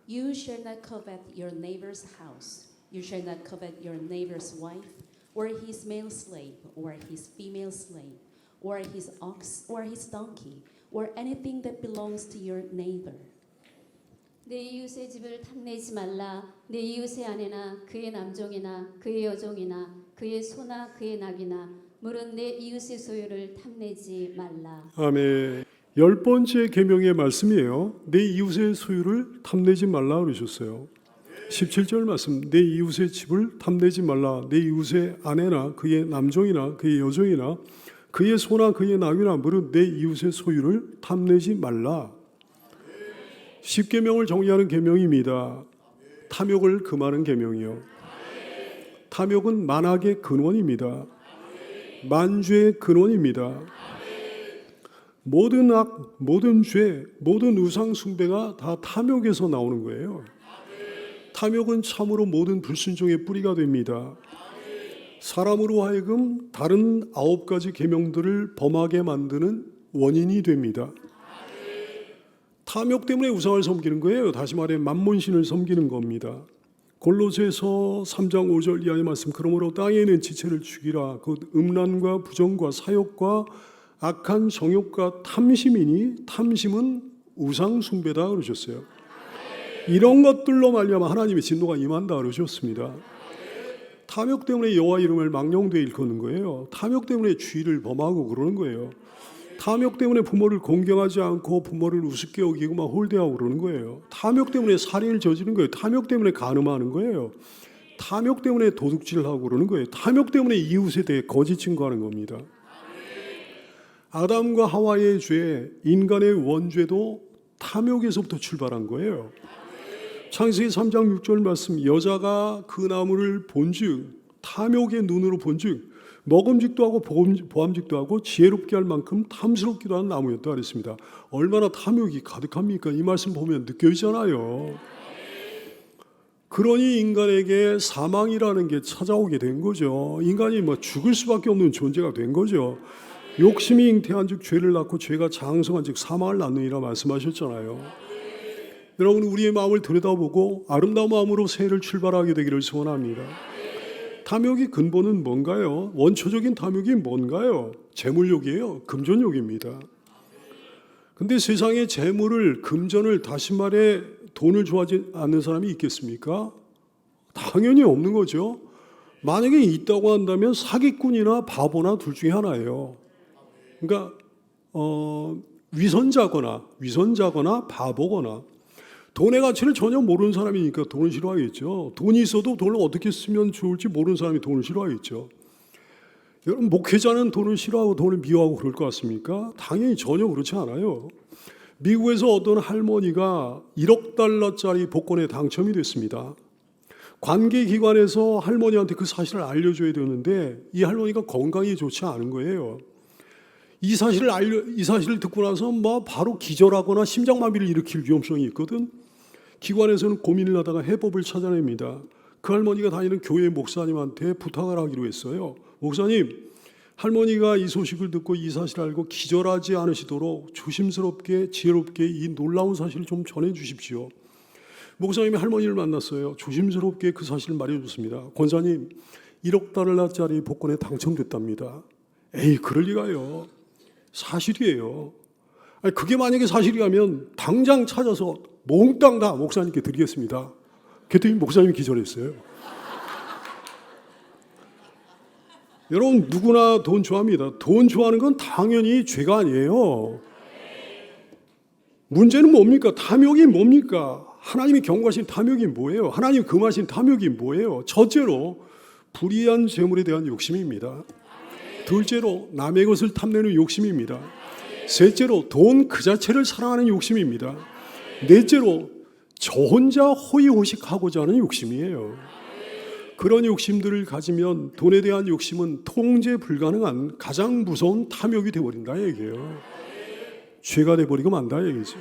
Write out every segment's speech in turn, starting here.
You shall not covet your neighbor's house. You shall not covet your neighbor's wife, or his male slave, or his female slave, or his ox, or his donkey, or anything that belongs to your neighbor. 내 이웃의 집을 탐내지 말라. 내 이웃의 아내나 그의 남종이나 그의 여종이나 그의 소나 그의 낙이나 물은 내 이웃의 소유를 탐내지 말라. 아멘. 10번째 계명의 말씀이에요. 내 이웃의 소유를 탐내지 말라 그러셨어요. 17절 말씀, 내 이웃의 집을 탐내지 말라. 내 이웃의 아내나 그의 남종이나 그의 여종이나 그의 소나 그의 낙이나 물은 내 이웃의 소유를 탐내지 말라. 10계명을 정리하는 계명입니다. 탐욕을 금하는 계명이요. 탐욕은 만악의 근원입니다. 만죄의 근원입니다. 모든 악, 모든 죄, 모든 우상 숭배가 다 탐욕에서 나오는 거예요. 탐욕은 참으로 모든 불순종의 뿌리가 됩니다. 사람으로 하여금 다른 9가지 계명들을 범하게 만드는 원인이 됩니다. 탐욕 때문에 우상을 섬기는 거예요. 다시 말해 만몬신을 섬기는 겁니다. 골로새서 3장 5절 이하의 말씀, 그러므로 땅에 있는 지체를 죽이라. 곧 음란과 부정과 사욕과 악한 정욕과 탐심이니 탐심은 우상 숭배다 그러셨어요. 이런 것들로 말미암아 하나님의 진노가 임한다 그러셨습니다. 탐욕 때문에 여호와 이름을 망령되이 일컫는 거예요. 탐욕 때문에 죄를 범하고 그러는 거예요. 탐욕 때문에 부모를 공경하지 않고 부모를 우습게 여기고 막 홀대하고 그러는 거예요. 탐욕 때문에 살인을 저지르는 거예요. 탐욕 때문에 간음하는 거예요. 탐욕 때문에 도둑질을 하고 그러는 거예요. 탐욕 때문에 이웃에 대해 거짓 증거하는 겁니다. 아담과 하와의 죄, 인간의 원죄도 탐욕에서부터 출발한 거예요. 창세기 3장 6절 말씀, 여자가 그 나무를 본즉 탐욕의 눈으로 본즉 먹음직도 하고 보암직도 하고 지혜롭게 할 만큼 탐스럽기도 한 나무였다 그랬습니다. 얼마나 탐욕이 가득합니까? 이 말씀 보면 느껴지잖아요. 그러니 인간에게 사망이라는 게 찾아오게 된 거죠. 인간이 죽을 수밖에 없는 존재가 된 거죠. 욕심이 잉태한즉 죄를 낳고 죄가 장성한즉 사망을 낳느니라 말씀하셨잖아요. 여러분, 우리의 마음을 들여다보고 아름다운 마음으로 새해를 출발하게 되기를 소원합니다. 탐욕의 근본은 뭔가요? 원초적인 탐욕이 뭔가요? 재물욕이에요. 금전욕입니다. 근데 세상에 재물을, 금전을, 다시 말해 돈을 좋아하지 않는 사람이 있겠습니까? 당연히 없는 거죠. 만약에 있다고 한다면 사기꾼이나 바보나 둘 중에 하나예요. 그러니까 위선자거나 바보거나 돈의 가치를 전혀 모르는 사람이니까 돈을 싫어하겠죠. 돈이 있어도 돈을 어떻게 쓰면 좋을지 모르는 사람이 돈을 싫어하겠죠. 여러분, 목회자는 돈을 싫어하고 돈을 미워하고 그럴 것 같습니까? 당연히 전혀 그렇지 않아요. 미국에서 어떤 할머니가 1억 달러짜리 복권에 당첨이 됐습니다. 관계기관에서 할머니한테 그 사실을 알려줘야 되는데 이 할머니가 건강이 좋지 않은 거예요. 이 사실을 듣고 나서 바로 기절하거나 심장마비를 일으킬 위험성이 있거든. 기관에서는 고민을 하다가 해법을 찾아냅니다. 그 할머니가 다니는 교회 목사님한테 부탁을 하기로 했어요. 목사님, 할머니가 이 소식을 듣고 이 사실을 알고 기절하지 않으시도록 조심스럽게 지혜롭게 이 놀라운 사실을 좀 전해 주십시오. 목사님이 할머니를 만났어요. 조심스럽게 그 사실을 말해줬습니다. 권사님, 1억 달러짜리 복권에 당첨됐답니다. 에이, 그럴 리가요. 사실이에요. 아니, 그게 만약에 사실이라면 당장 찾아서 몽땅 다 목사님께 드리겠습니다. 그랬더니 목사님이 기절했어요. 여러분, 누구나 돈 좋아합니다. 돈 좋아하는 건 당연히 죄가 아니에요. 문제는 뭡니까? 탐욕이 뭡니까? 하나님이 경고하신 탐욕이 뭐예요? 하나님이 금하신 탐욕이 뭐예요? 첫째로 불의한 재물에 대한 욕심입니다. 둘째로 남의 것을 탐내는 욕심입니다. 셋째로 돈 그 자체를 사랑하는 욕심입니다. 넷째로 저 혼자 호의호식하고자 하는 욕심이에요. 그런 욕심들을 가지면 돈에 대한 욕심은 통제 불가능한 가장 무서운 탐욕이 되어버린다 얘기예요. 죄가 되어버리고 만다 얘기죠.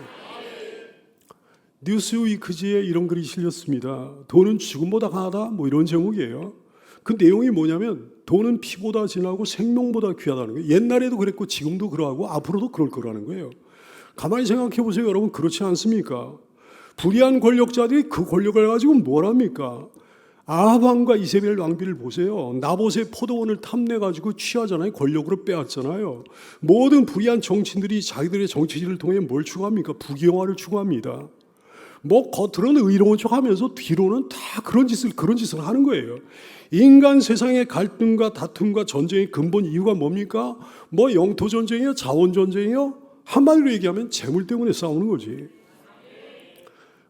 뉴스위크지에 이런 글이 실렸습니다. 돈은 죽음보다 강하다, 이런 제목이에요. 그 내용이 뭐냐면 돈은 피보다 진하고 생명보다 귀하다는 거예요. 옛날에도 그랬고 지금도 그러하고 앞으로도 그럴 거라는 거예요. 가만히 생각해 보세요. 여러분, 그렇지 않습니까? 불의한 권력자들이 그 권력을 가지고 뭘 합니까? 아합왕과 이세벨 왕비를 보세요. 나봇의 포도원을 탐내가지고 취하잖아요. 권력으로 빼앗잖아요. 모든 불의한 정치인들이 자기들의 정치질을 통해 뭘 추구합니까? 부귀영화를 추구합니다. 뭐 겉으로는 의로운 척하면서 뒤로는 다 그런 짓을 하는 거예요. 인간 세상의 갈등과 다툼과 전쟁의 근본 이유가 뭡니까? 뭐 영토 전쟁이요, 자원 전쟁이요. 한마디로 얘기하면 재물 때문에 싸우는 거지.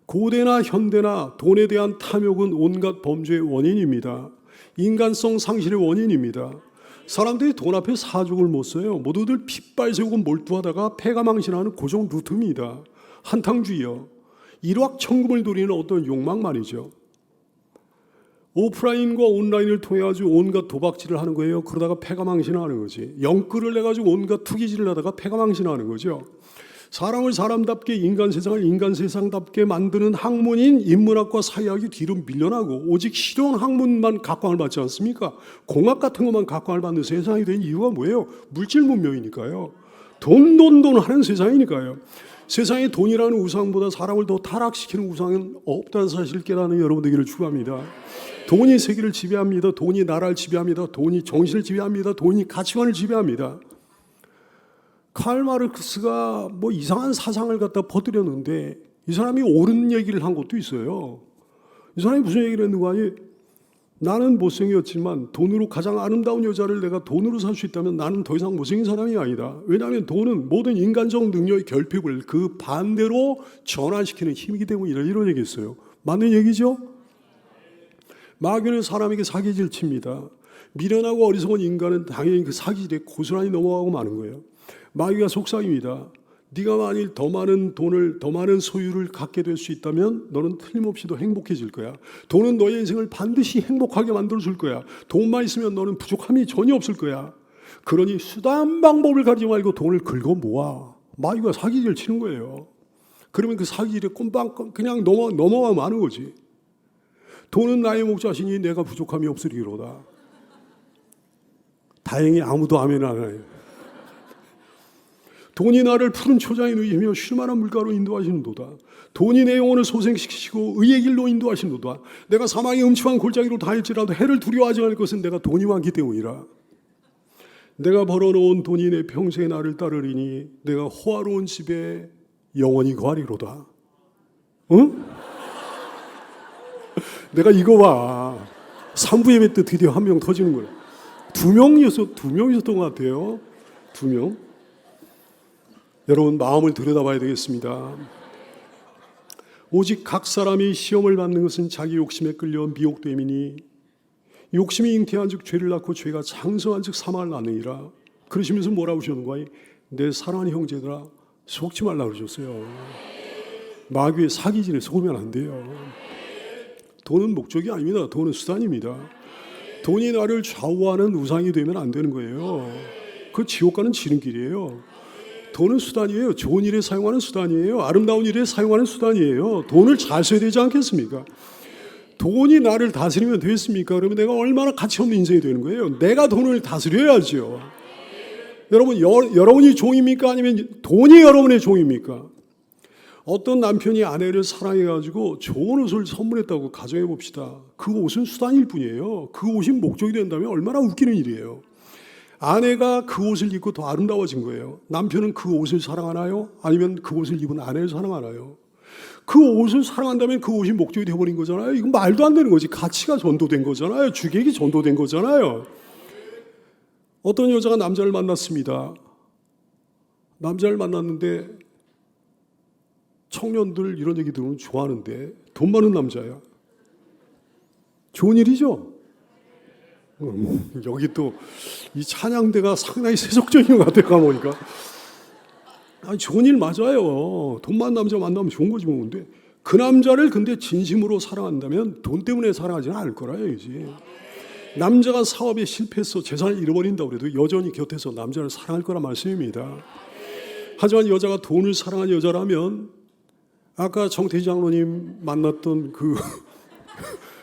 고대나 현대나 돈에 대한 탐욕은 온갖 범죄의 원인입니다. 인간성 상실의 원인입니다. 사람들이 돈 앞에 사족을 못 써요. 모두들 핏발세우고 몰두하다가 패가 망신하는 고정 루트입니다. 한탕주의요. 일확천금을 노리는 어떤 욕망 말이죠. 오프라인과 온라인을 통해 가지고 온갖 도박질을 하는 거예요. 그러다가 패가 망신하는 거지. 영끌을 내가지고 온갖 투기질을 하다가 패가 망신하는 거죠. 사람을 사람답게 인간 세상을 인간 세상답게 만드는 학문인 인문학과 사회학이 뒤로 밀려나고 오직 실용 학문만 각광을 받지 않습니까? 공학 같은 것만 각광을 받는 세상이 된 이유가 뭐예요? 물질 문명이니까요. 돈 하는 세상이니까요. 세상에 돈이라는 우상보다 사람을 더 타락시키는 우상은 없다는 사실을 깨닫는 여러분 되기를 축원합니다. 돈이 세계를 지배합니다. 돈이 나라를 지배합니다. 돈이 정신을 지배합니다. 돈이 가치관을 지배합니다. 칼 마르크스가 뭐 이상한 사상을 갖다 퍼뜨렸는데 이 사람이 옳은 얘기를 한 것도 있어요. 이 사람이 무슨 얘기를 했는가 하니 나는 못생겼지만 돈으로 가장 아름다운 여자를 내가 돈으로 살 수 있다면 나는 더 이상 못생긴 사람이 아니다. 왜냐하면 돈은 모든 인간적 능력의 결핍을 그 반대로 전환시키는 힘이기 때문이다. 이런 얘기했어요. 맞는 얘기죠? 마귀는 사람에게 사기질 칩니다. 미련하고 어리석은 인간은 당연히 그 사기질에 고스란히 넘어가고 마는 거예요. 마귀가 속삭입니다. 네가 만일 더 많은 돈을, 더 많은 소유를 갖게 될 수 있다면 너는 틀림없이 더 행복해질 거야. 돈은 너의 인생을 반드시 행복하게 만들어줄 거야. 돈만 있으면 너는 부족함이 전혀 없을 거야. 그러니 수단 방법을 가리지 말고 돈을 긁어 모아. 마귀가 사기질 치는 거예요. 그러면 그 사기질에 꼼빵 그냥 넘어가 마는 거지. 돈은 나의 목자시니 내가 부족함이 없으리로다. 다행히 아무도 아멘 안 해요. 돈이 나를 푸른 초장에 누이며 쉴만한 물가로 인도하시는도다. 돈이 내 영혼을 소생시키시고 의의 길로 인도하시는도다. 내가 사망의 음침한 골짜기로 다닐지라도 해를 두려워하지 않을 것은 내가 돈이 많기 때문이라. 내가 벌어놓은 돈이 내 평생에 나를 따르리니 내가 호화로운 집에 영원히 거하리로다. 응? 내가 이거 봐. 3부 예배 때 드디어 한 명 터지는 거예요. 두 명이었던 것 같아요. 2명. 여러분 마음을 들여다봐야 되겠습니다. 오직 각 사람이 시험을 받는 것은 자기 욕심에 끌려 미혹됨이니 욕심이 잉태한 즉 죄를 낳고 죄가 장성한 즉 사망을 낳느니라. 그러시면서 뭐라고 하셨는가? 내 사랑하는 형제들아 속지 말라 그러셨어요. 마귀의 사기질에 속으면 안 돼요. 돈은 목적이 아닙니다. 돈은 수단입니다. 돈이 나를 좌우하는 우상이 되면 안 되는 거예요. 그 지옥 가는 지름길이에요. 돈은 수단이에요. 좋은 일에 사용하는 수단이에요. 아름다운 일에 사용하는 수단이에요. 돈을 잘 써야 되지 않겠습니까? 돈이 나를 다스리면 되겠습니까? 그러면 내가 얼마나 가치 없는 인생이 되는 거예요. 내가 돈을 다스려야죠. 여러분, 여러분이 종입니까? 아니면 돈이 여러분의 종입니까? 어떤 남편이 아내를 사랑해가지고 좋은 옷을 선물했다고 가정해 봅시다. 그 옷은 수단일 뿐이에요. 그 옷이 목적이 된다면 얼마나 웃기는 일이에요. 아내가 그 옷을 입고 더 아름다워진 거예요. 남편은 그 옷을 사랑하나요? 아니면 그 옷을 입은 아내를 사랑하나요? 그 옷을 사랑한다면 그 옷이 목적이 되어버린 거잖아요. 이건 말도 안 되는 거지. 가치가 전도된 거잖아요. 주객이 전도된 거잖아요. 어떤 여자가 남자를 만났습니다. 남자를 만났는데 청년들 이런 얘기 들으면 좋아하는데 돈 많은 남자야. 좋은 일이죠? 여기 또 이 찬양대가 상당히 세속적인 것 같아요. 가보니까 아니, 좋은 일 맞아요. 돈 많은 남자 만나면 좋은 거지 뭐. 근데 그 남자를 근데 진심으로 사랑한다면 돈 때문에 사랑하지는 않을 거라요. 이제 남자가 사업에 실패해서 재산을 잃어버린다고 해도 여전히 곁에서 남자를 사랑할 거란 말씀입니다. 하지만 여자가 돈을 사랑하는 여자라면 아까 정태 장로님 만났던 그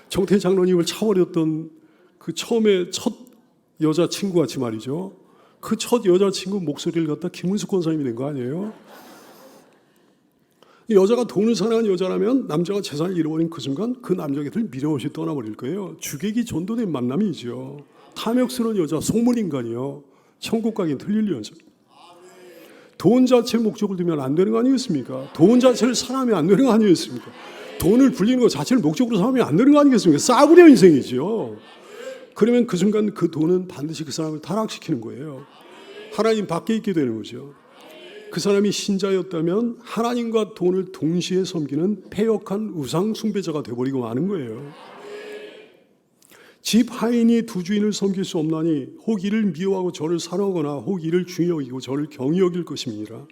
정태 장로님을 차버렸던 그 처음에 첫 여자친구 같이 말이죠. 그 첫 여자친구 목소리를 갖다 김은숙 권사님이 된 거 아니에요? 여자가 돈을 사랑하는 여자라면 남자가 재산을 잃어버린 그 순간 그 남자 곁을 미련없이 떠나버릴 거예요. 주객이 전도된 만남이죠. 탐욕스러운 여자, 속물인간이요. 천국 가긴 틀릴 여자. 돈 자체를 목적을 두면 안 되는 거 아니겠습니까? 돈 자체를 사랑하면 안 되는 거 아니겠습니까? 돈을 불리는 것 자체를 목적으로 삼으면 안 되는 거 아니겠습니까? 싸구려 인생이죠. 그러면 그 순간 그 돈은 반드시 그 사람을 타락시키는 거예요. 하나님 밖에 있게 되는 거죠. 그 사람이 신자였다면 하나님과 돈을 동시에 섬기는 패역한 우상 숭배자가 되어버리고 마는 거예요. 집 하인이 두 주인을 섬길 수 없나니 혹 이를 미워하고 저를 사랑하거나 혹 이를 중히 여기고 저를 경히 여길 것입니다.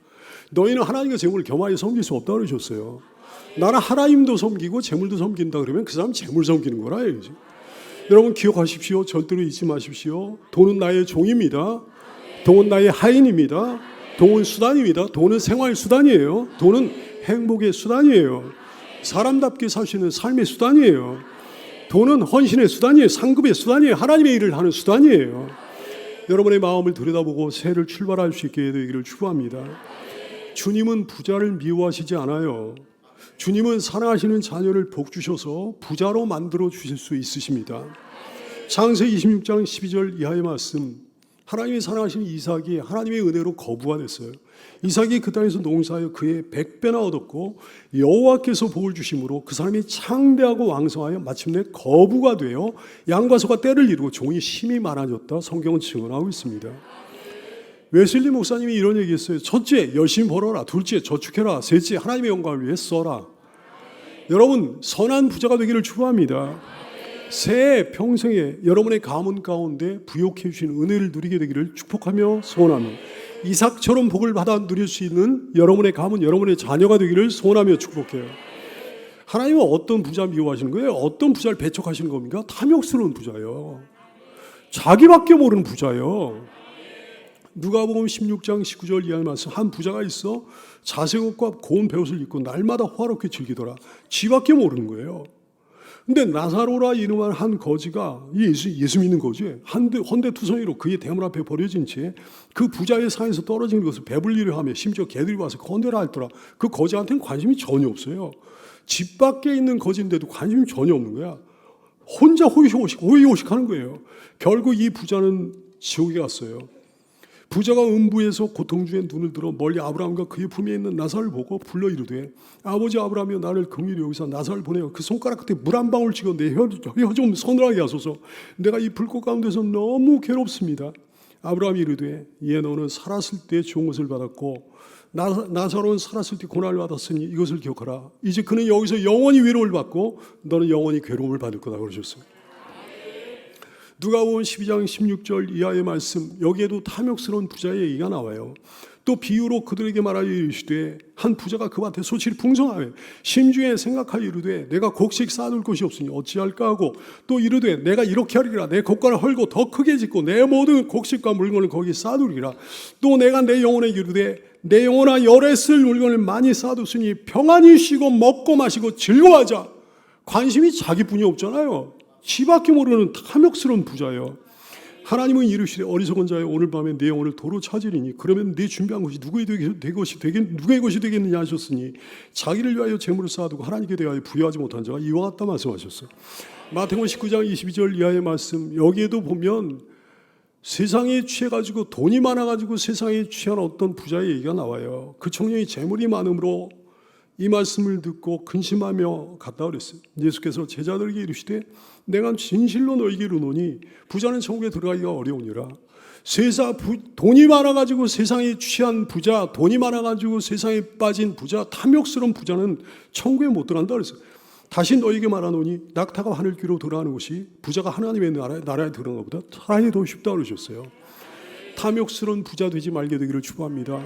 너희는 하나님과 재물을 겸하여 섬길 수 없다고 그러셨어요. 나는 하나님도 섬기고 재물도 섬긴다 그러면 그 사람 재물 섬기는 거라 이거지. 여러분 기억하십시오. 절대로 잊지 마십시오. 돈은 나의 종입니다. 돈은 나의 하인입니다. 돈은 수단입니다. 돈은 생활 수단이에요. 돈은 행복의 수단이에요. 사람답게 살 수 있는 삶의 수단이에요. 돈은 헌신의 수단이에요. 상급의 수단이에요. 하나님의 일을 하는 수단이에요. 여러분의 마음을 들여다보고 새해를 출발할 수 있게 되기를 축복합니다. 주님은 부자를 미워하시지 않아요. 주님은 사랑하시는 자녀를 복 주셔서 부자로 만들어 주실 수 있으십니다. 창세기 26장 12절 이하의 말씀. 하나님이 사랑하시는 이삭이 하나님의 은혜로 거부가 됐어요. 이삭이 그 땅에서 농사하여 그의 100배나 얻었고 여호와께서 복을 주심으로 그 사람이 창대하고 왕성하여 마침내 거부가 되어 양과 소가 때를 이루고 종이 심히 많아졌다. 성경은 증언하고 있습니다. 웨슬리 목사님이 이런 얘기했어요. 첫째, 열심히 벌어라. 둘째, 저축해라. 셋째, 하나님의 영광을 위해 써라. 여러분, 선한 부자가 되기를 축복합니다. 새해 평생에 여러분의 가문 가운데 부욕해 주신 은혜를 누리게 되기를 축복하며 소원합니다. 이삭처럼 복을 받아 누릴 수 있는 여러분의 가문, 여러분의 자녀가 되기를 소원하며 축복해요. 하나님은 어떤 부자 미워하시는 거예요? 어떤 부자를 배척하시는 겁니까? 탐욕스러운 부자요. 자기밖에 모르는 부자요. 누가복음 16장 19절 이하의 말씀. 한 부자가 있어 자색 옷과 고운 베옷을 입고 날마다 호화롭게 즐기더라. 지밖에 모르는 거예요. 근데 나사로라 이름한 한 거지가 예수 믿는 거지 헌데투성이로 그의 대문 앞에 버려진 채 그 부자의 상에서 떨어진 것을 배불리려 하며 심지어 개들이 와서 건드려 핥더라. 그 거지한테는 관심이 전혀 없어요. 집 밖에 있는 거지인데도 관심이 전혀 없는 거야. 혼자 호의호식하는 거예요. 결국 이 부자는 지옥에 갔어요. 부자가 음부에서 고통주에 눈을 들어 멀리 아브라함과 그의 품에 있는 나사를 보고 불러 이르되 아버지 아브라함이여 나를 긍휼히 여기서 나사를 보내어 그 손가락 끝에 물 한 방울 찍어 내 혀 좀 서늘하게 하소서. 내가 이 불꽃 가운데서 너무 괴롭습니다. 아브라함이 이르되 예 너는 살았을 때 좋은 것을 받았고 나사로는 살았을 때 고난을 받았으니 이것을 기억하라. 이제 그는 여기서 영원히 위로를 받고 너는 영원히 괴로움을 받을 거다 그러셨어요. 누가복음 12장 16절 이하의 말씀. 여기에도 탐욕스러운 부자의 얘기가 나와요. 또 비유로 그들에게 말하여 이르시되 한 부자가 그 밭에 소출이 풍성하여 심중에 생각하여 이르되 내가 곡식 쌓아둘 곳이 없으니 어찌할까 하고 또 이르되 내가 이렇게 하리라. 내 곡간을 헐고 더 크게 짓고 내 모든 곡식과 물건을 거기 쌓아두리라. 또 내가 내 영혼에 이르되 내 영혼아 열에 쓸 물건을 많이 쌓아뒀으니 평안히 쉬고 먹고 마시고 즐거워하자. 관심이 자기뿐이 없잖아요. 지밖에 모르는 탐욕스러운 부자예요. 하나님은 이르시되 어리석은 자여 오늘 밤에 내 영혼을 도로 찾으리니 그러면 네 준비한 것이 누구의 것이 되겠느냐 하셨으니 자기를 위하여 재물을 쌓아두고 하나님께 대하여 부여하지 못한 자가 이와 같다 말씀하셨어요. 마태복음 19장 22절 이하의 말씀. 여기에도 보면 세상에 취해가지고 돈이 많아가지고 세상에 취한 어떤 부자의 얘기가 나와요. 그 청년이 재물이 많음으로 이 말씀을 듣고 근심하며 갔다 그랬어요. 예수께서 제자들에게 이르시되 내가 진실로 너희에게 이르노니 부자는 천국에 들어가기가 어려우니라. 돈이 많아가지고 세상에 취한 부자, 돈이 많아가지고 세상에 빠진 부자, 탐욕스러운 부자는 천국에 못 들어간다 그랬어요. 다시 너희에게 말하노니 낙타가 하늘 귀로 들어가는 것이 부자가 하나님의 나라에 들어가는 것보다 차라리 더 쉽다 그러셨어요. 탐욕스러운 부자 되지 말게 되기를 축복합니다.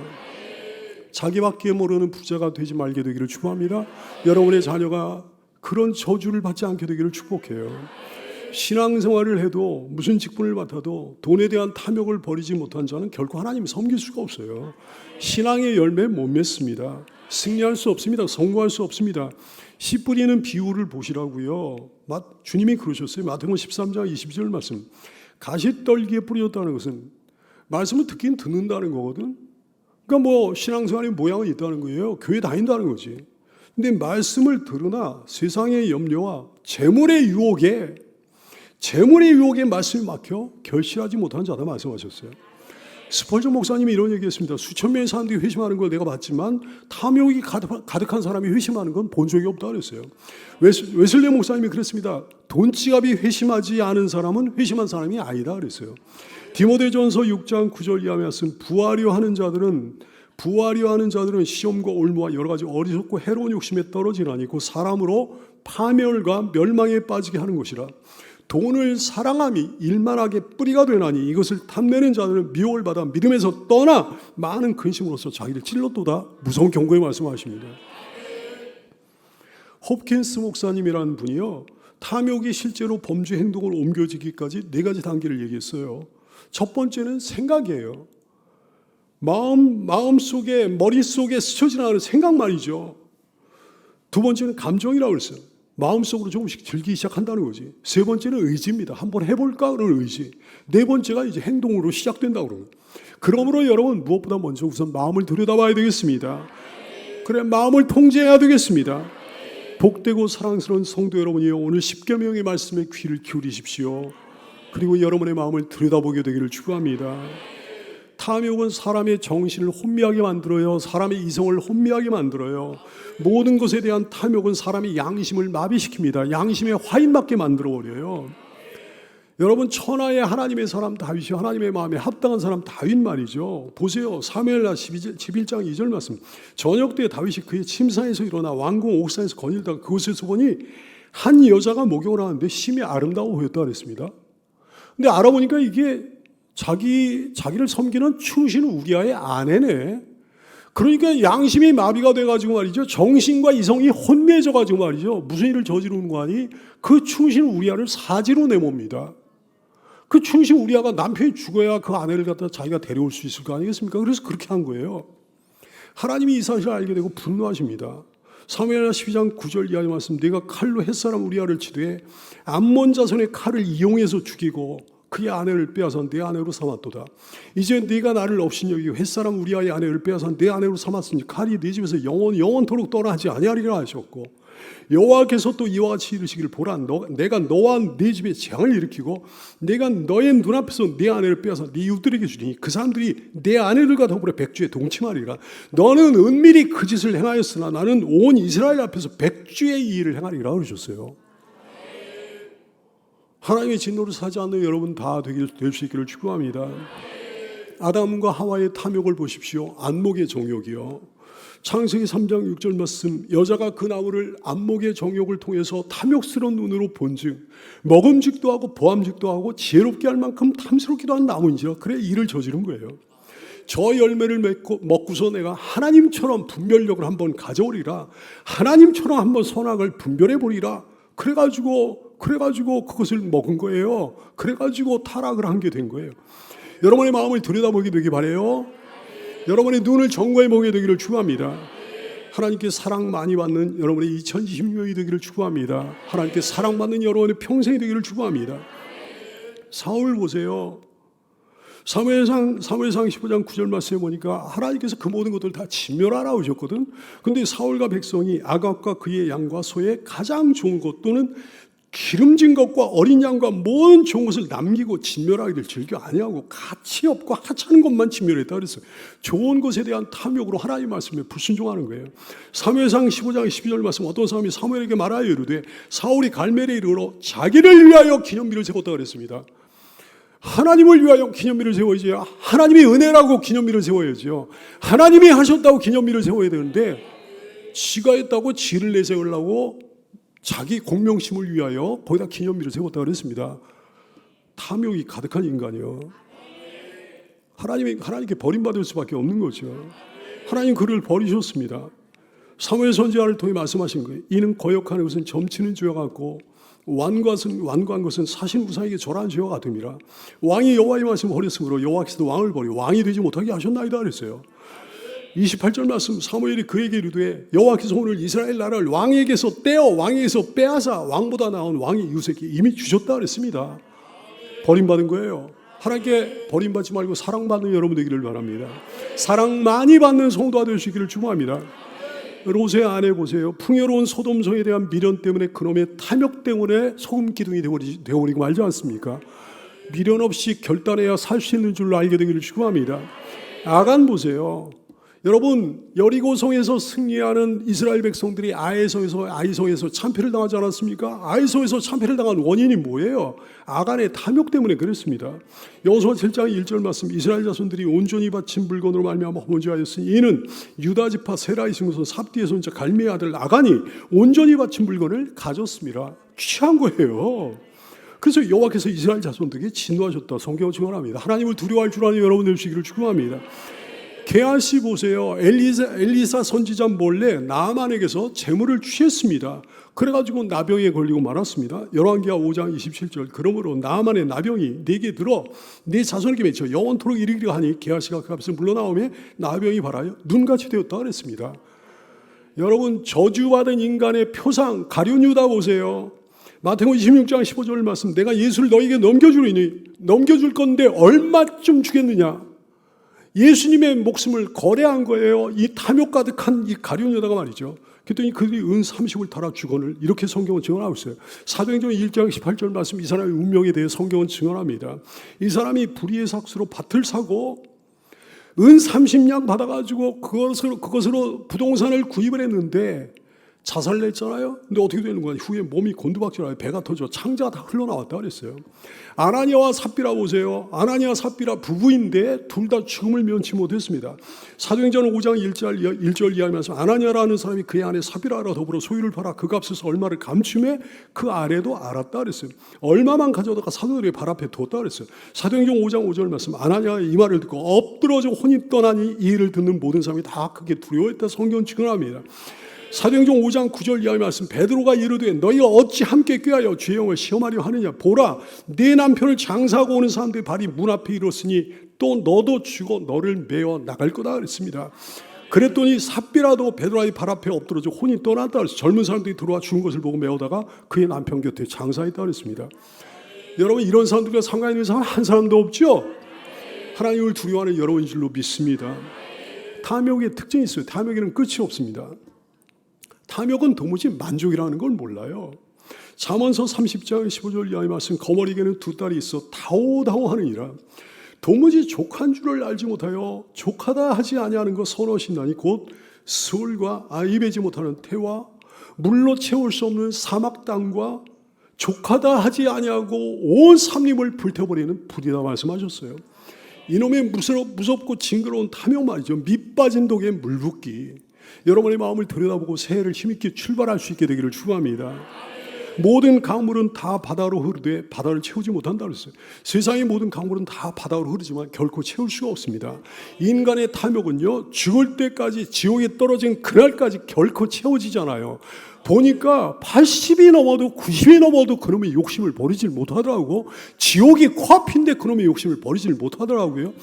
자기밖에 모르는 부자가 되지 말게 되기를 축복합니다. 여러분의 자녀가 그런 저주를 받지 않게 되기를 축복해요. 신앙생활을 해도 무슨 직분을 맡아도 돈에 대한 탐욕을 버리지 못한 자는 결코 하나님을 섬길 수가 없어요. 신앙의 열매 못 맺습니다. 승리할 수 없습니다. 성공할 수 없습니다. 씨 뿌리는 비유를 보시라고요. 주님이 그러셨어요. 마태복음 13장 22절 말씀. 가시떨기에 뿌려졌다는 것은 말씀을 듣긴 듣는다는 거거든. 그러니까 신앙생활의 모양은 있다는 거예요. 교회 다닌다는 거지. 근데 말씀을 들으나 세상의 염려와 재물의 유혹에 말씀이 막혀 결실하지 못한 자다 말씀하셨어요. 스펄전 목사님이 이런 얘기했습니다. 수천 명의 사람들이 회심하는 걸 내가 봤지만 탐욕이 가득한 사람이 회심하는 건 본 적이 없다 그랬어요. 웨슬리 목사님이 그랬습니다. 돈지갑이 회심하지 않은 사람은 회심한 사람이 아니다 그랬어요. 디모데전서 6장 9절 이하 말씀, 부하려 하는 자들은 시험과 올무와 여러 가지 어리석고 해로운 욕심에 떨어지나니 그 사람으로 파멸과 멸망에 빠지게 하는 것이라. 돈을 사랑함이 일만하게 뿌리가 되나니 이것을 탐내는 자들은 미혹을 받아 믿음에서 떠나 많은 근심으로써 자기를 찔렀도다. 무서운 경고의 말씀하십니다. 홉킨스 목사님이라는 분이요, 탐욕이 실제로 범죄 행동으로 옮겨지기까지 4가지 단계를 얘기했어요. 첫 번째는 생각이에요. 마음속에, 머릿속에 스쳐 지나가는 생각 말이죠. 두 번째는 감정이라고 그랬어요. 마음속으로 조금씩 들기 시작한다는 거지. 세 번째는 의지입니다. 한번 해볼까? 그런 의지. 네 번째가 이제 행동으로 시작된다고 그러는 거예요. 그러므로 여러분 무엇보다 먼저 우선 마음을 들여다봐야 되겠습니다. 그래, 마음을 통제해야 되겠습니다. 복되고 사랑스러운 성도 여러분이요, 오늘 십계명의 말씀에 귀를 기울이십시오. 그리고 여러분의 마음을 들여다보게 되기를 축원합니다. 탐욕은 사람의 정신을 혼미하게 만들어요. 사람의 이성을 혼미하게 만들어요. 모든 것에 대한 탐욕은 사람의 양심을 마비시킵니다. 양심에 화인맞게 만들어버려요. 여러분, 천하의 하나님의 사람 다윗이 하나님의 마음에 합당한 사람 다윗 말이죠. 보세요. 사무엘하 11장 2절 말씀. 저녁 때 다윗이 그의 침상에서 일어나 왕궁 옥상에서 거닐다가 그곳에서 보니 한 여자가 목욕을 하는데 심히 아름다워 보였다 그랬습니다. 근데 알아보니까 이게 자기를 섬기는 충신 우리아의 아내네. 그러니까 양심이 마비가 돼가지고 말이죠. 정신과 이성이 혼미해져가지고 말이죠. 무슨 일을 저지르는 거 아니? 그 충신 우리아를 사지로 내몹니다. 그 충신 우리아가 남편이 죽어야 그 아내를 갖다 자기가 데려올 수 있을 거 아니겠습니까? 그래서 그렇게 한 거예요. 하나님이 이 사실을 알게 되고 분노하십니다. 사무엘하 12장 9절 이하의 말씀, 네가 칼로 햇사람 우리아를 치되 암몬 자손의 칼을 이용해서 죽이고 그의 아내를 빼앗아 내 아내로 삼았도다. 이제 네가 나를 없인 여기고 햇사람 우리아의 아내를 빼앗아 내 아내로 삼았으니 칼이 네 집에서 영원토록 떠나지 아니하리라 하셨고, 여호와께서 또 이와 같이 이르시기를 보라, 내가 너와 네 집에 재앙을 일으키고 내가 너의 눈앞에서 네 아내를 빼앗아 네 이웃들에게 주리니 그 사람들이 내 아내들과 더불어 백주에 동침하리라. 너는 은밀히 그 짓을 행하였으나 나는 온 이스라엘 앞에서 백주의 이 일을 행하리라 그러셨어요. 하나님의 진노를 사지 않는 여러분 다 될 수 있기를 축복합니다. 아담과 하와의 탐욕을 보십시오. 안목의 정욕이요. 창세기 3장 6절 말씀, 여자가 그 나무를 안목의 정욕을 통해서 탐욕스러운 눈으로 본즉 먹음직도 하고 보암직도 하고 지혜롭게 할 만큼 탐스럽기도 한 나무인지라 그래 일을 저지른 거예요. 저 열매를 먹고서 내가 하나님처럼 분별력을 한번 가져오리라. 하나님처럼 한번 선악을 분별해 보리라. 그래가지고 그것을 먹은 거예요. 그래가지고 타락을 한 게 된 거예요. 여러분의 마음을 들여다보게 되기 바라요. 여러분의 눈을 정거해 보게 되기를 축원합니다. 하나님께 사랑 많이 받는 여러분의 2026년이 되기를 축원합니다. 하나님께 사랑받는 여러분의 평생이 되기를 축원합니다. 사울 보세요. 사무엘상 15장 9절 말씀에 보니까 하나님께서 그 모든 것들을 다 진멸하라 하셨거든. 근데 사울과 백성이 아갑과 그의 양과 소의 가장 좋은 것 또는 기름진 것과 어린 양과 모든 좋은 것을 남기고 진멸하기를 즐겨 아니하고 가치 없고 하찮은 것만 진멸했다 그랬어요. 좋은 것에 대한 탐욕으로 하나님 말씀에 불순종하는 거예요. 사무엘상 15장 12절 말씀, 어떤 사람이 사무엘에게 말하여 이르되 사울이 갈멜에 이르러 자기를 위하여 기념비를 세웠다 그랬습니다. 하나님을 위하여 기념비를 세워야지. 하나님이 은혜라고 기념비를 세워야죠. 하나님이 하셨다고 기념비를 세워야 되는데 지가 했다고 지를 내세우려고 자기 공명심을 위하여 거기다 기념비를 세웠다 그랬습니다. 탐욕이 가득한 인간이요. 하나님께 버림받을 수밖에 없는 거죠. 하나님 그를 버리셨습니다. 사무엘 선지자를 통해 말씀하신 거예요. 이는 거역하는 것은 점치는 죄와 같고 완고한 것은 사신 우상에게 절하는 죄와 같음이라. 왕이 여호와의 말씀을 버렸으므로 여호와께서도 왕을 버려 왕이 되지 못하게 하셨나이다 그랬어요. 28절 말씀, 사무엘이 그에게 이르되 여호와께서 오늘 이스라엘 나라를 왕에게서 왕에게서 빼앗아 왕보다 나은 왕의 이웃에게 이미 주셨다 그랬습니다. 버림받은 거예요. 하나님께 버림받지 말고 사랑받는 여러분 되기를 바랍니다. 사랑 많이 받는 성도가 될 수 있기를 축복합니다. 롯의 아내 보세요. 풍요로운 소돔성에 대한 미련 때문에 그놈의 탐욕 때문에 소금 기둥이 되어버리고 말지 않습니까? 미련 없이 결단해야 살 수 있는 줄로 알게 되기를 축원합니다. 아간 보세요. 여러분, 여리고성에서 승리하는 이스라엘 백성들이 아이성에서 참패를 당하지 않았습니까? 아이성에서 참패를 당한 원인이 뭐예요? 아간의 탐욕 때문에 그랬습니다. 여호수아 7장 1절 말씀, 이스라엘 자손들이 온전히 바친 물건으로 말미암아 범죄하였으니 이는 유다 지파 세라의 증손 삽디의 손자 갈미의 아들 아간이 온전히 바친 물건을 가졌습니다. 취한 거예요. 그래서 여호와께서 이스라엘 자손들에게 진노하셨다. 성경은 증언합니다. 하나님을 두려워할 줄 아는 여러분 되시기를 축원합니다. 게하시 보세요. 엘리사 선지자 몰래 나아만에게서 재물을 취했습니다. 그래가지고 나병에 걸리고 말았습니다. 열왕기하 5장 27절. 그러므로 나아만의 나병이 내게 들어 내 자손에게 맺혀 영원토록 이르기를 하니 게하시가 그 앞에서 물러나오매 나병이 발하여 눈같이 되었다 그랬습니다. 여러분, 저주받은 인간의 표상 가룟유다 보세요. 마태복음 26장 15절 말씀, 내가 예수를 너에게 넘겨줄 건데 얼마쯤 주겠느냐. 예수님의 목숨을 거래한 거예요. 이 탐욕 가득한 이 가룟유다가 말이죠. 그랬더니 그들이 은 30을 달아 주거늘, 이렇게 성경은 증언하고 있어요. 사도행전 1장 18절 말씀, 이 사람의 운명에 대해 성경은 증언합니다. 이 사람이 불의의 삭수로 밭을 사고 은 30냥 받아가지고 그것으로 부동산을 구입을 했는데 자살을 했잖아요. 근데 어떻게 되는 거야? 후에 몸이 곤두박질하여 배가 터져 창자가 다 흘러나왔다 그랬어요. 아나니아와 삽비라 보세요. 아나니아 삽비라 부부인데 둘 다 죽음을 면치 못했습니다. 사도행전 5장 1절 이하면서 아나니아라는 사람이 그의 아내 삽비라와 더불어 소유를 팔아 그 값에서 얼마를 감춤해 그 아내도 알았다 그랬어요. 얼마만 가져다가 사도들의 발 앞에 뒀다 그랬어요. 사도행전 5장 5절 말씀, 아나니아가 이 말을 듣고 엎드러져 혼이 떠나니 이 일을 듣는 모든 사람이 다 크게 두려워했다. 성경 증언합니다. 사도행전 5장 9절 이하의 말씀, 베드로가 이르되 너희가 어찌 함께 꾀하여 주의 영을 시험하려 하느냐. 보라, 네 남편을 장사하고 오는 사람들의 발이 문 앞에 이르렀으니 또 너도 죽어 너를 메어 나갈 거다 그랬습니다. 그랬더니 삽비라도 베드로의 발 앞에 엎드러져 혼이 떠났다 그랬어요. 젊은 사람들이 들어와 죽은 것을 보고 메어다가 그의 남편 곁에 장사했다 그랬습니다. 여러분, 이런 사람들과 상관 있는 사람 한 사람도 없죠? 하나님을 두려워하는 여러분인 줄로 믿습니다. 탐욕의 특징이 있어요. 탐욕에는 끝이 없습니다. 탐욕은 도무지 만족이라는 걸 몰라요. 잠언서 30장 15절 이하의 말씀, 거머리에게는 두 딸이 있어 다오다오 하느니라. 도무지 족한 줄을 알지 못하여 족하다 하지 아니하는 것 선어신다니 곧 수월과 입에지 못하는 태와 물로 채울 수 없는 사막 땅과 족하다 하지 아니하고 온 삼림을 불태워버리는 불이다 말씀하셨어요. 이놈의 무섭고 징그러운 탐욕 말이죠. 밑빠진 독에 물 붓기. 여러분의 마음을 들여다보고 새해를 힘있게 출발할 수 있게 되기를 축원합니다. 모든 강물은 다 바다로 흐르되 바다를 채우지 못한다 그랬어요. 세상의 모든 강물은 다 바다로 흐르지만 결코 채울 수가 없습니다. 인간의 탐욕은요, 죽을 때까지 지옥에 떨어진 그날까지 결코 채워지잖아요. 보니까 80이 넘어도 90이 넘어도 그놈의 욕심을 버리질 못하더라고. 지옥이 코앞인데 그놈의 욕심을 버리질 못하더라고요.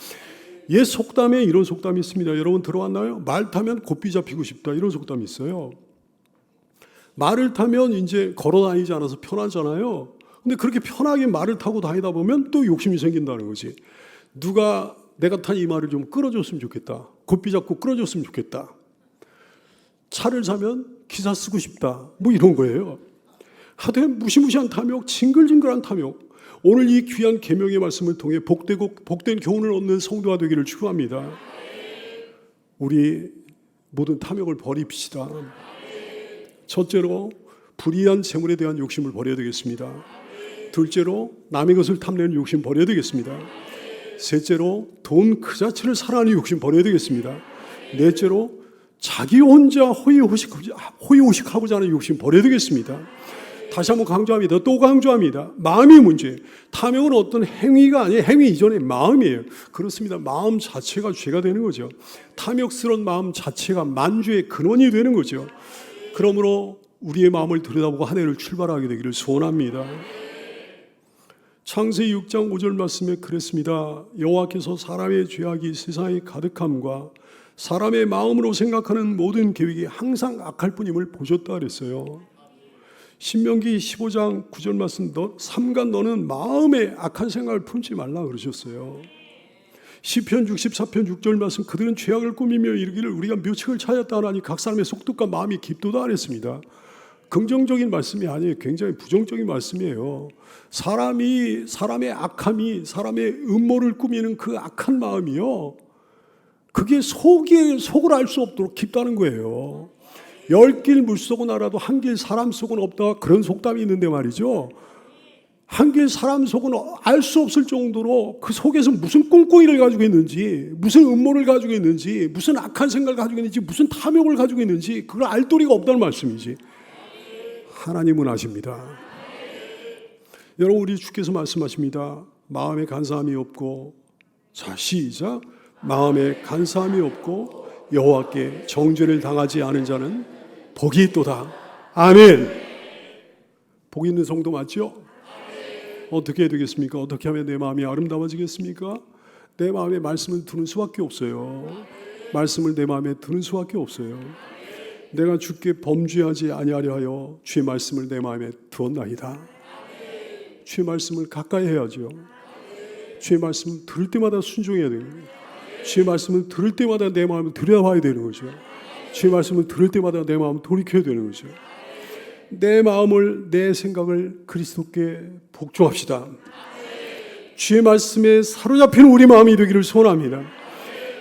옛 속담에 이런 속담이 있습니다. 여러분 들어왔나요? 말 타면 고삐 잡히고 싶다, 이런 속담이 있어요. 말을 타면 이제 걸어 다니지 않아서 편하잖아요. 근데 그렇게 편하게 말을 타고 다니다 보면 또 욕심이 생긴다는 거지. 누가 내가 탄 이 말을 좀 끌어줬으면 좋겠다. 고삐 잡고 끌어줬으면 좋겠다. 차를 사면 기사 쓰고 싶다. 뭐 이런 거예요. 하여튼 무시무시한 탐욕, 징글징글한 탐욕. 오늘 이 귀한 계명의 말씀을 통해 복된 교훈을 얻는 성도가 되기를 축원합니다. 우리 모든 탐욕을 버립시다. 첫째로 불의한 재물에 대한 욕심을 버려야 되겠습니다. 둘째로 남의 것을 탐내는 욕심 버려야 되겠습니다. 셋째로 돈 그 자체를 사랑하는 욕심 버려야 되겠습니다. 넷째로 자기 혼자 호의호식하고자 하는 욕심 버려야 되겠습니다. 다시 한번 강조합니다. 또 강조합니다. 마음의 문제. 탐욕은 어떤 행위가 아니에요. 행위 이전의 마음이에요. 그렇습니다. 마음 자체가 죄가 되는 거죠. 탐욕스러운 마음 자체가 만주의 근원이 되는 거죠. 그러므로 우리의 마음을 들여다보고 한 해를 출발하게 되기를 소원합니다. 창세기 6장 5절 말씀에 그랬습니다. 여호와께서 사람의 죄악이 세상에 가득함과 사람의 마음으로 생각하는 모든 계획이 항상 악할 뿐임을 보셨다 그랬어요. 신명기 15장 9절 말씀, 삼간 너는 마음에 악한 생각을 품지 말라 그러셨어요. 시편 64편 6절 말씀 그들은 죄악을 꾸미며 이르기를 우리가 묘책을 찾았다 하나니 각 사람의 속뜻과 마음이 깊도다 하랬습니다. 긍정적인 말씀이 아니에요. 굉장히 부정적인 말씀이에요. 사람의 악함이 사람의 음모를 꾸미는 그 악한 마음이요. 그게 속을 알 수 없도록 깊다는 거예요. 10길 물속은 알아도 한 길 사람 속은 없다. 그런 속담이 있는데 말이죠. 한 길 사람 속은 알 수 없을 정도로 그 속에서 무슨 꿍꿍이를 가지고 있는지, 무슨 음모를 가지고 있는지, 무슨 악한 생각을 가지고 있는지, 무슨 탐욕을 가지고 있는지 그걸 알 도리가 없다는 말씀이지. 하나님은 아십니다. 여러분, 우리 주께서 말씀하십니다. 마음에 간사함이 없고, 자 시작, 마음에 간사함이 없고 여호와께 정죄를 당하지 않은 자는 복이 있도다. 아멘. 복 있는 성도 맞죠? 어떻게 해야 되겠습니까? 어떻게 하면 내 마음이 아름다워지겠습니까? 내 마음에 말씀을 두는 수밖에 없어요. 말씀을 내 마음에 두는 수밖에 없어요. 내가 주께 범죄하지 아니하려 하여 주의 말씀을 내 마음에 두었나이다. 주의 말씀을 가까이 해야죠. 주의 말씀 들을 때마다 순종해야 되는 거예요. 주의 말씀을 들을 때마다 내 마음을 들여다봐야 되는 거죠. 주의 말씀을 들을 때마다 내 마음을 돌이켜야 되는 거죠. 내 마음을, 내 생각을 그리스도께 복종합시다. 주의 말씀에 사로잡히는 우리 마음이 되기를 소원합니다.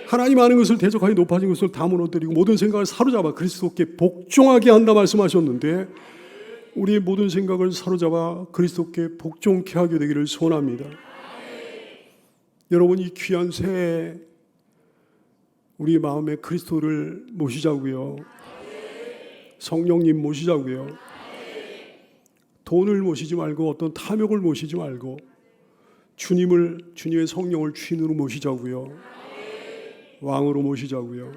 하나님 아는 것을 대적하여 높아진 것을 다 무너뜨리고 모든 생각을 사로잡아 그리스도께 복종하게 한다 말씀하셨는데, 우리의 모든 생각을 사로잡아 그리스도께 복종케 하게 되기를 소원합니다. 여러분, 이 귀한 새해 우리 마음에 그리스도를 모시자고요. 성령님 모시자고요. 돈을 모시지 말고 어떤 탐욕을 모시지 말고 주님의 성령을 주인으로 모시자고요. 왕으로 모시자고요.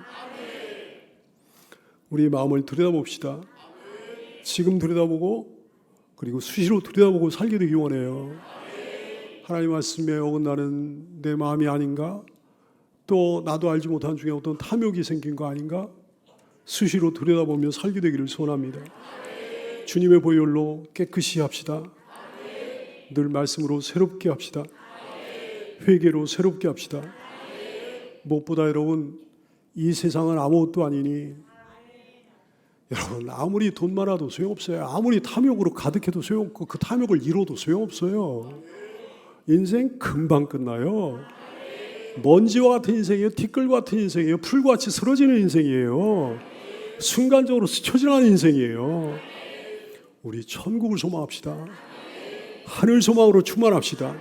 우리 마음을 들여다봅시다. 지금 들여다보고 그리고 수시로 들여다보고 살게 되기 원해요. 하나님 말씀에 어긋나는 내 마음이 아닌가? 또 나도 알지 못한 중에 어떤 탐욕이 생긴 거 아닌가? 수시로 들여다보며 살게 되기를 소원합니다. 주님의 보혈로 깨끗이 합시다. 늘 말씀으로 새롭게 합시다. 회개로 새롭게 합시다. 무엇보다 여러분, 이 세상은 아무것도 아니니 여러분, 아무리 돈 많아도 소용없어요. 아무리 탐욕으로 가득해도 소용없고 그 탐욕을 이뤄도 소용없어요. 인생 금방 끝나요. 먼지와 같은 인생이에요. 티끌과 같은 인생이에요. 풀과 같이 쓰러지는 인생이에요. 순간적으로 스쳐 지나가는 인생이에요. 우리 천국을 소망합시다. 하늘 소망으로 충만합시다.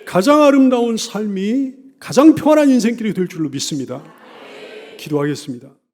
가장 아름다운 삶이 가장 평안한 인생길이 될 줄로 믿습니다. 기도하겠습니다.